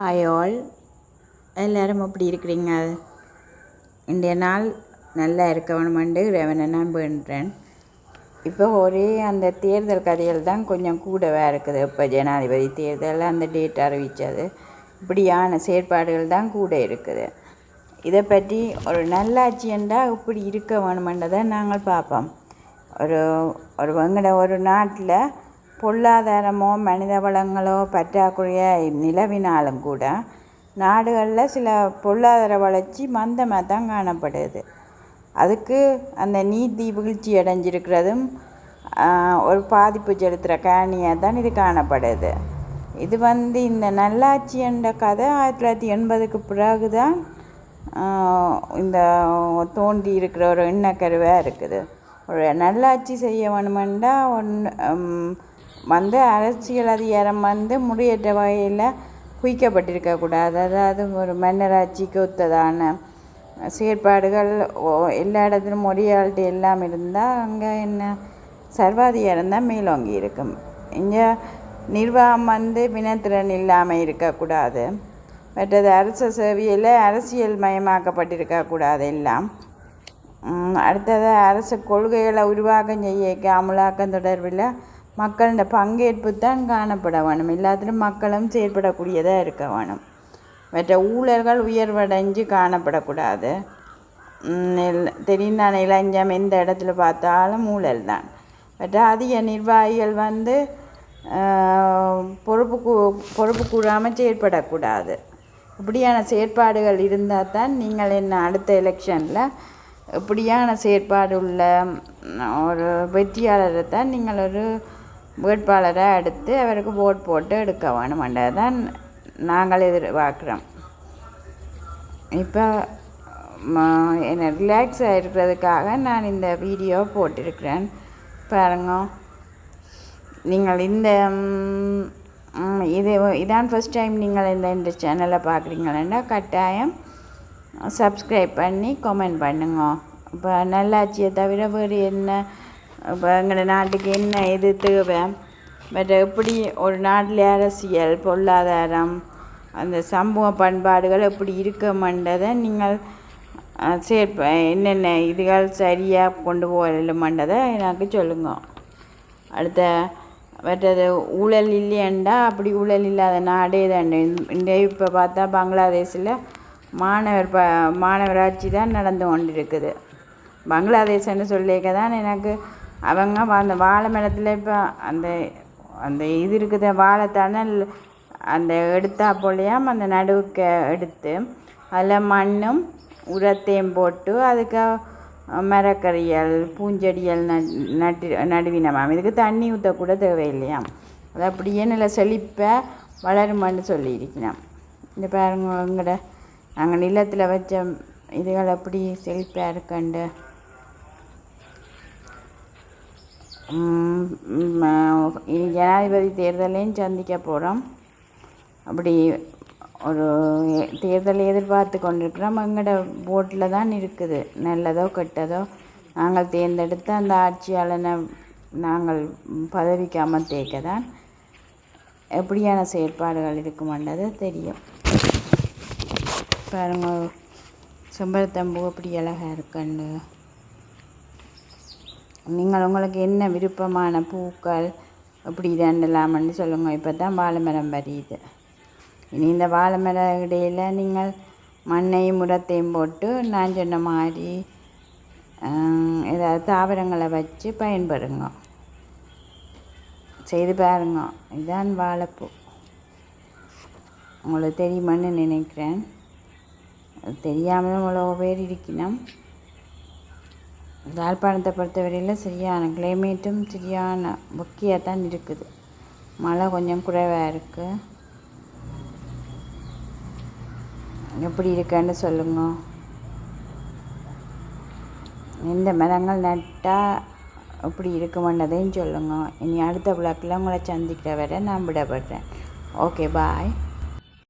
Hi all, எல்லோரும் எப்படி இருக்கிறீங்க? இன்றைய நாள் நல்லா இருக்க வேணுமென்று இறைவனை நான் வேண்டுறேன். இப்போ ஒரே அந்த தேர்தல் கதைகள் தான் கொஞ்சம் கூடவே இருக்குது. இப்போ ஜனாதிபதி தேர்தல் அந்த டேட் அறிவித்தது, இப்படியான செயற்பாடுகள் தான் கூட இருக்குது. இதை பற்றி ஒரு நல்லாட்சி என்றால் இப்படி இருக்க வேணுமென்றதை நாங்கள் பார்ப்போம். ஒரு நாட்டில் பொருளாதாரமோ மனித வளங்களோ பற்றாக்குறையாக நிலவினாலும் கூட நாடுகளில் சில பொருளாதார வளர்ச்சி மந்தமாக தான் காணப்படுது. அதுக்கு அந்த நீதி வீழ்ச்சி அடைஞ்சிருக்கிறதும் ஒரு பாதிப்பு செலுத்துகிற காரணியாக தான் இது காணப்படுது. இது இந்த நல்லாட்சி என்ற கதை 1980க்கு பிறகு தான் இந்த தோன்றி இருக்கிற ஒரு எண்ணக்கருவாக இருக்குது. ஒரு நல்லாட்சி செய்ய வேணுமெண்டா அரசியல் அதிகாரம் முறையற்ற வகையில் குவிக்கப்பட்டிருக்கக்கூடாது. அதாவது ஒரு மன்னராட்சிக்கு ஒத்ததான செயற்பாடுகள் எல்லா இடத்துலையும் ஒரே ஆள்கிட்ட எல்லாம் இருந்தால் அங்கே என்ன சர்வாதிகாரம் தான் மேலோங்கி இருக்கும். இங்கே நிர்வாகம் வினைத்திறன் இல்லாமல் இருக்கக்கூடாது. மற்றது அரசு சேவையில் அரசியல் மயமாக்கப்பட்டிருக்கக்கூடாது எல்லாம். அடுத்தது அரசு கொள்கைகளை உருவாக்கம் செய்ய அமலாக்கம் தொடர்பில் மக்களோட பங்கேற்பு தான் காணப்பட வேணும். எல்லாத்திலும் மக்களும் செயற்படக்கூடியதாக இருக்க வேணும். மற்ற ஊழல்கள் உயர்வடைஞ்சு காணப்படக்கூடாது. தெரியும் தானே, இளைஞம் எந்த இடத்துல பார்த்தாலும் ஊழல் தான். மற்ற அதிக நிர்வாகிகள் பொறுப்பு கூறாமல் செயற்படக்கூடாது. இப்படியான செயற்பாடுகள் இருந்தால் தான் நீங்கள் அடுத்த எலெக்ஷனில் இப்படியான செயற்பாடு உள்ள ஒரு வெற்றியாளரை தான் நீங்கள் ஒரு வேட்பாளராக எடுத்து அவருக்கு ஓட் போட்டு எடுக்க வேணுமென்றது தான் நாங்கள் எதிர்பார்க்குறோம். இப்போ என்னை ரிலாக்ஸாக இருக்கிறதுக்காக நான் இந்த வீடியோ போட்டிருக்கிறேன். பாருங்க, நீங்கள் இதான் ஃபஸ்ட் டைம் நீங்கள் இந்த சேனலை பார்க்குறீங்களா கட்டாயம் சப்ஸ்கிரைப் பண்ணி கமெண்ட் பண்ணுங்க. இப்போ நல்லாட்சியை தவிர வேறு என்ன, இப்போ எங்களோட நாட்டுக்கு என்ன எது தேவை, மற்ற எப்படி ஒரு நாட்டில் அரசியல் பொருளாதாரம் அந்த சமூக பண்பாடுகள் எப்படி இருக்கமென்றதை நீங்கள் என்னென்ன இதுகள் சரியாக கொண்டு போகலுமென்றதை எனக்கு சொல்லுங்க. அடுத்த மற்றது ஊழல் இல்லையண்டா அப்படி ஊழல் இல்லாத நாடே தான். இப்போ பார்த்தா பங்களாதேஷில் மாணவராட்சி தான் நடந்து கொண்டிருக்குது. பங்களாதேஷ்ன்னு சொல்லிக்க தான் எனக்கு அவங்க அந்த வாழை மரத்தில் இப்போ அந்த இது இருக்குது, வாழைத்தணல் அந்த எடுத்தா போலையாம் அந்த நடுவுக்கு எடுத்து அதில் மண்ணும் உரத்தையும் போட்டு அதுக்கு மரக்கறிகள் பூஞ்செடிகள் நடுவினமாம். இதுக்கு தண்ணி ஊற்றக்கூட தேவையில்லையாம். அது அப்படியே நல்ல செழிப்பாக வளருமான்னு சொல்லியிருக்கிறோம். இந்த பாருங்க, நாங்கள் நிலத்தில் வச்ச இதுகள் எப்படி செழிப்பாக இருக்கண்டு. இனி ஜனாதிபதி தேர்தலையும் சந்திக்க போகிறோம். அப்படி ஒரு தேர்தலை எதிர்பார்த்து கொண்டிருக்கிறோம். எங்களோட ஓட்டில் தான் இருக்குது. நல்லதோ கெட்டதோ நாங்கள் தேர்ந்தெடுத்து அந்த ஆட்சியாளனை நாங்கள் பதவிக்கு அமர்த்தேக்க தான் எப்படியான செயற்பாடுகள் இருக்குமென்றது தெரியும். பாருங்க, செம்பருத்தம்பூ எப்படி அழகாக இருக்குன்னு. நீங்கள் உங்களுக்கு என்ன விருப்பமான பூக்கள் எப்படி இதண்டலாம்னு சொல்லுங்கள். இப்போ தான் வாழை மரம் வருது. இனி இந்த வாழை மர இடையில் நீங்கள் மண்ணையும் உரத்தையும் போட்டு நான் சொன்ன மாதிரி ஏதாவது தாவரங்களை வச்சு பயன்படுங்க, செய்து பாருங்க. இதுதான் வாழைப்பூ. உங்களுக்கு தெரியுமான்னு நினைக்கிறேன். அது தெரியாமலும் இவ்வளோ பேர் இருக்கணும். யாழ்ப்பாணத்தை பொறுத்தவரையில் சரியான கிளைமேட்டும் சரியான முக்கியாக தான் இருக்குது. மழை கொஞ்சம் குறைவாக இருக்குது. எப்படி இருக்குன்னு சொல்லுங்க. எந்த மரங்கள் நட்டால் எப்படி இருக்குமென்றதையும் சொல்லுங்க. இனி அடுத்த விளக்கில் உங்களை சந்திக்கிற வரை நான் விடப்படுறேன். ஓகே, பாய்.